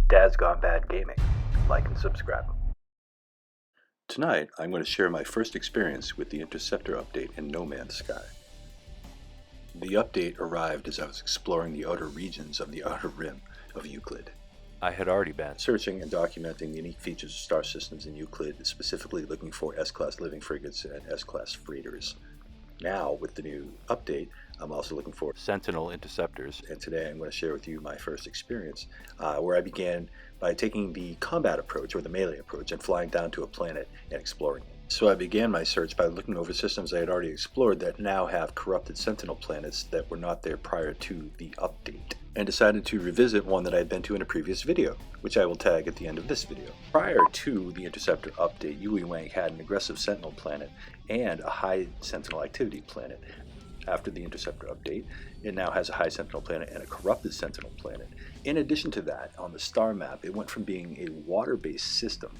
Dad's Gone Bad Gaming. Like and subscribe. Tonight, I'm going to share my first experience with the Interceptor update in No Man's Sky. The update arrived as I was exploring the outer regions of the outer rim of Euclid. I had already been Searching and documenting the unique features of star systems in Euclid, specifically looking for S-class living frigates and S-class freighters. Now, with the new update, I'm also looking for Sentinel Interceptors. And today I'm going to share with you my first experience, where I began by taking the combat approach, or the melee approach, and flying down to a planet and exploring it. So I began my search by looking over systems I had already explored that now have corrupted Sentinel planets that were not there prior to the update, and decided to revisit one that I had been to in a previous video, which I will tag at the end of this video. Prior to the Interceptor update, Yuewang had an aggressive Sentinel planet and a high Sentinel activity planet. After the Interceptor update, it now has a high Sentinel planet and a corrupted Sentinel planet. In addition to that, on the star map, it went from being a water-based system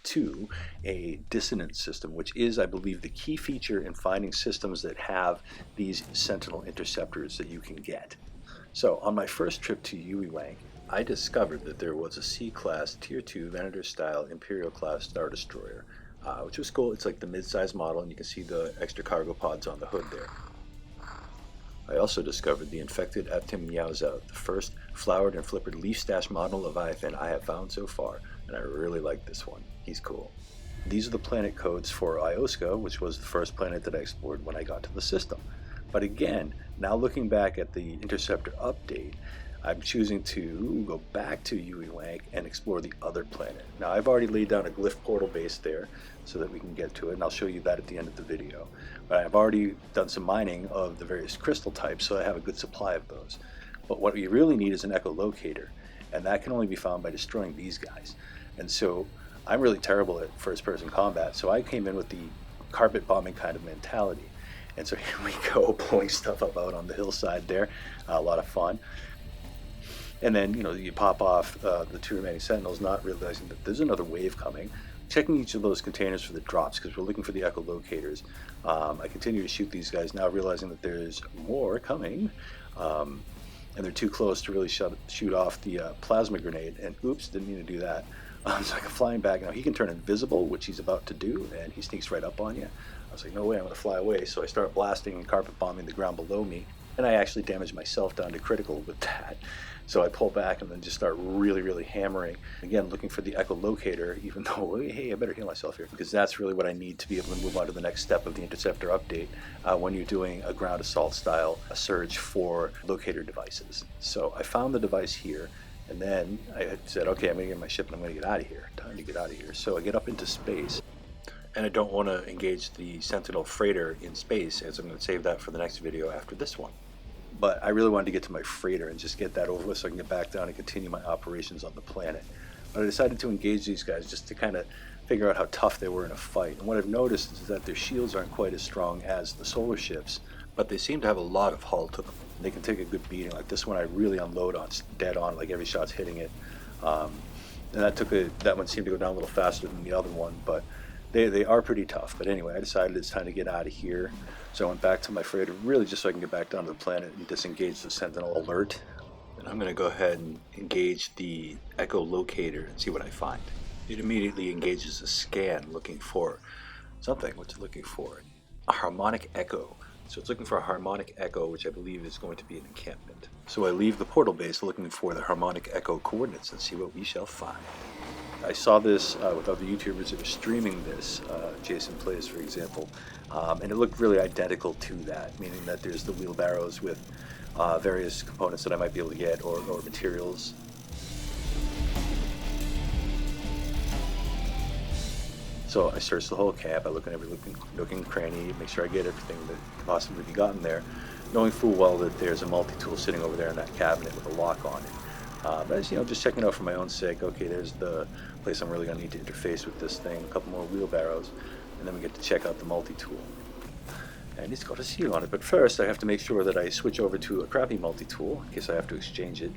to a dissonant system, which is, I believe, the key feature in finding systems that have these Sentinel Interceptors that you can get. So, on my first trip to Yuewang, I discovered that there was a C-class Tier 2 VENATOR-style IMPERIAL-class Star Destroyer, which was cool. It's like the mid-size model, and you can see the extra cargo pods on the hood there. I also discovered the infected Aptim Meowzout, the first flowered and flippered leaf stash model of Leviathan I have found so far, and I really like this one. He's cool. These are the planet codes for Ioska, which was the first planet that I explored when I got to the system. But again, now looking back at the Interceptor update, I'm choosing to go back to Yuewang and explore the other planet. Now, I've already laid down a glyph portal base there so that we can get to it, and I'll show you that at the end of the video. But I've already done some mining of the various crystal types, so I have a good supply of those. But what you really need is an echolocator, and that can only be found by destroying these guys. And so I'm really terrible at first-person combat, so I came in with the carpet bombing kind of mentality. And so here we go, blowing stuff up out on the hillside there. A lot of fun. And then, you pop off the two remaining Sentinels, not realizing that there's another wave coming. Checking each of those containers for the drops, because we're looking for the echolocators. I continue to shoot these guys, now realizing that there's more coming. And they're too close to really shoot off the plasma grenade. And oops, didn't mean to do that. So I can fly back. Now he can turn invisible, which he's about to do, and he sneaks right up on you. I was like, no way, I'm going to fly away. So I start blasting and carpet bombing the ground below me. And I actually damaged myself down to critical with that. So I pull back and then just start really hammering. Again, looking for the echolocator, even though, hey, I better heal myself here, because that's really what I need to be able to move on to the next step of the Interceptor update when you're doing a ground assault style search for locator devices. So I found the device here, and then I said, okay, I'm going to get my ship and I'm going to get out of here. Time to get out of here. So I get up into space. And I don't want to engage the Sentinel freighter in space, as I'm going to save that for the next video after this one. But I really wanted to get to my freighter and just get that over with so I can get back down and continue my operations on the planet. But I decided to engage these guys just to kind of figure out how tough they were in a fight. And what I've noticed is that their shields aren't quite as strong as the solar ships, but they seem to have a lot of hull to them. They can take a good beating. Like this one I really unload on, dead on, like every shot's hitting it. And that one seemed to go down a little faster than the other one, but they are pretty tough. But anyway, I decided it's time to get out of here. So I went back to my freighter, really just so I can get back down to the planet and disengage the Sentinel alert. And I'm going to go ahead and engage the echolocator and see what I find. It immediately engages a scan looking for something. What's it looking for? A harmonic echo. So it's looking for a harmonic echo, which I believe is going to be an encampment. So I leave the portal base looking for the harmonic echo coordinates and see what we shall find. I saw this with other YouTubers that are streaming this, Jason Plays for example, and it looked really identical to that, meaning that there's the wheelbarrows with various components that I might be able to get, or materials. So I search the whole camp, I look in every nook and cranny, make sure I get everything that can possibly be gotten there, knowing full well that there's a multi-tool sitting over there in that cabinet with a lock on it. But as just checking out for my own sake. Okay, there's the place I'm really going to need to interface with this thing. A couple more wheelbarrows, and then we get to check out the multi-tool. And it's got a seal on it, but first I have to make sure that I switch over to a crappy multi-tool in case I have to exchange it,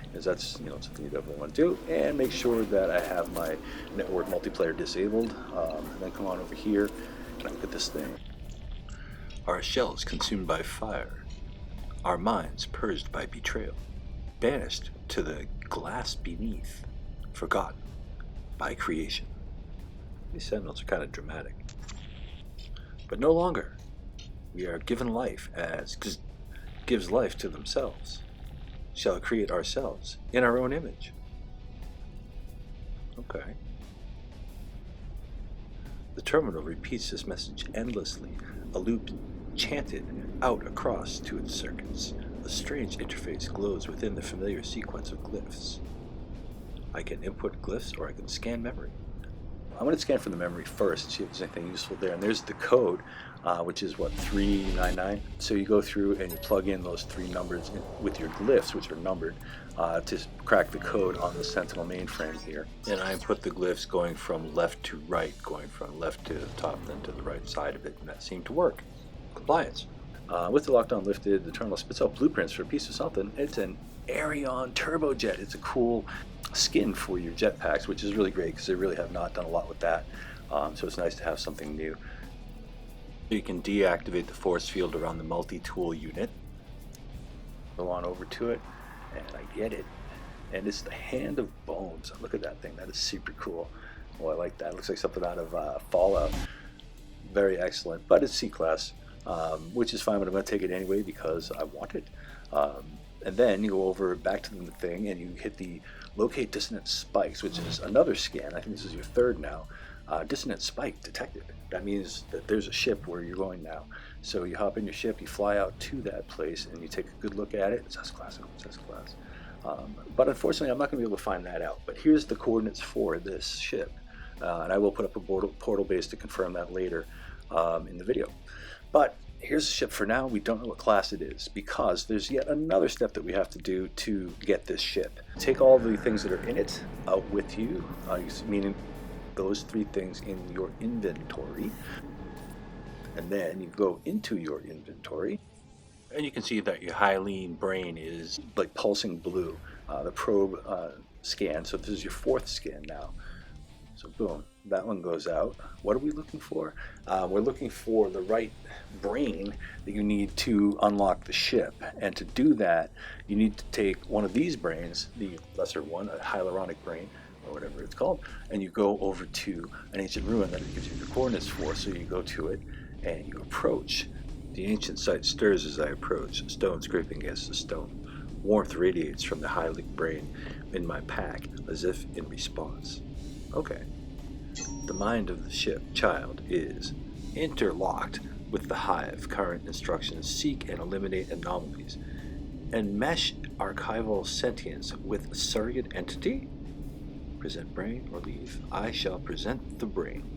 because that's something you definitely want to do. And make sure that I have my network multiplayer disabled. And then come on over here and look at this thing. Our shells consumed by fire, our minds purged by betrayal, banished to the glass beneath. forgotten by creation. These Sentinels are kind of dramatic. But no longer. We are given life as gives life to themselves. Shall create ourselves in our own image. Okay. The terminal repeats this message endlessly, a loop chanted out across to its circuits. A strange interface glows within the familiar sequence of glyphs. I can input glyphs or I can scan memory. I'm going to scan for the memory first, see if there's anything useful there. And there's the code, which is what, 399. So you go through and you plug in those three numbers with your glyphs, which are numbered, to crack the code on the Sentinel mainframe here. And I input the glyphs going from left to right, going from left to the top, then to the right side of it, and that seemed to work. Compliance. With the lockdown lifted, the terminal spits out blueprints for a piece of something. It's an Aerion turbojet. It's a cool skin for your jetpacks, which is really great because they really have not done a lot with that. So it's nice to have something new. You can deactivate the force field around the multi-tool unit. Go on over to it, and I get it. And it's the Hand of Bones. Look at that thing. That is super cool. Oh, I like that. It looks like something out of Fallout. Very excellent. But it's C-class, which is fine, but I'm going to take it anyway because I want it. And then you go over back to the thing and you hit the Locate Dissonant Spikes, which is another scan. I think this is your third now. Dissonant Spike detected. That means that there's a ship where you're going now. So you hop in your ship, you fly out to that place, and you take a good look at it. It's S-class. It's S-class. But unfortunately, I'm not going to be able to find that out. But here's the coordinates for this ship. And I will put up a portal base to confirm that later in the video. But here's the ship for now. We don't know what class it is because there's yet another step that we have to do to get this ship. Take all the things that are in it out with you, meaning those three things in your inventory. And then you go into your inventory and you can see that your Hylian brain is like pulsing blue. The probe scan, so this is your fourth scan now. So boom, that one goes out. What are we looking for? We're looking for the right brain that you need to unlock the ship. And to do that, you need to take one of these brains, the lesser one, a hyaluronic brain, or whatever it's called, and you go over to an ancient ruin that it gives you the coordinates for. So you go to it and you approach. The ancient site stirs as I approach, stone scraping against the stone. Warmth radiates from the Hylic brain in my pack as if in response. Okay. The mind of the ship child is interlocked with the hive. Current instructions seek and eliminate anomalies. And mesh archival sentience with a surrogate entity? Present brain or leave. I shall present the brain.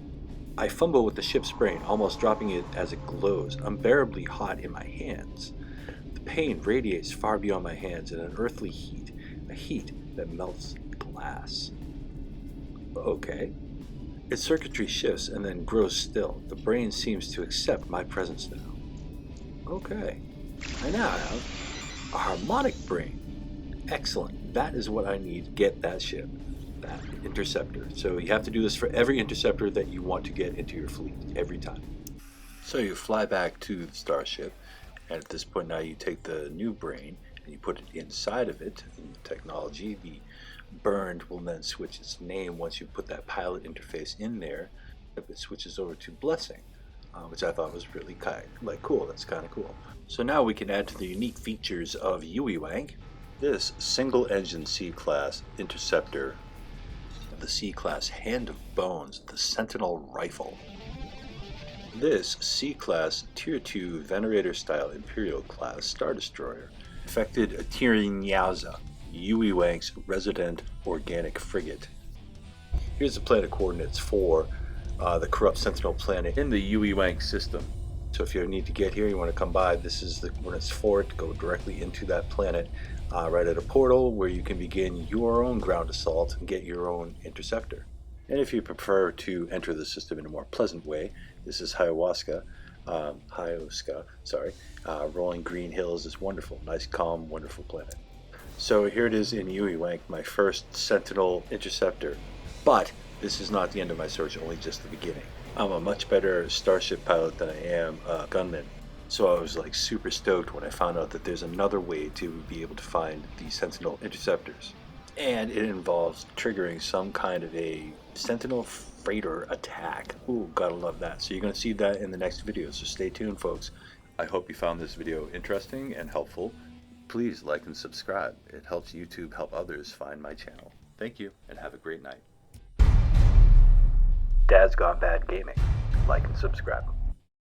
I fumble with the ship's brain, almost dropping it as it glows, unbearably hot in my hands. The pain radiates far beyond my hands in an earthly heat, a heat that melts glass. Okay. Its circuitry shifts and then grows still. The brain seems to accept my presence now. Okay. I now have a harmonic brain. Excellent. That is what I need to get that ship. That interceptor. So you have to do this for every interceptor that you want to get into your fleet, every time. So you fly back to the starship, and at this point now you take the new brain and you put it inside of it. In the technology, the burned will then switch its name once you put that pilot interface in there. It switches over to Blessing, which I thought was really cool. That's kind of cool. So now we can add to the unique features of Uiwank this single-engine C-class interceptor, the C-class Hand of Bones, the Sentinel rifle. This C-class Tier 2 Venerator-style Imperial class Star Destroyer affected Tirinyaza, Uiwank's resident organic frigate. Here's the planet coordinates for the Corrupted Sentinel Planet in the Uiwank system. So if you need to get here, you want to come by, this is the coordinates for it. Go directly into that planet, right at a portal where you can begin your own ground assault and get your own interceptor. And if you prefer to enter the system in a more pleasant way, this is Hyoska. Rolling green hills is wonderful. Nice, calm, wonderful planet. So here it is in Uiwank, my first Sentinel Interceptor. But this is not the end of my search, only just the beginning. I'm a much better starship pilot than I am a gunman. So I was like super stoked when I found out that there's another way to be able to find the Sentinel Interceptors. And it involves triggering some kind of a Sentinel freighter attack. Ooh, gotta love that. So you're going to see that in the next video, so stay tuned, folks. I hope you found this video interesting and helpful. Please like and subscribe. It helps YouTube help others find my channel. Thank you, and have a great night. Dad's Gone Bad Gaming. Like and subscribe.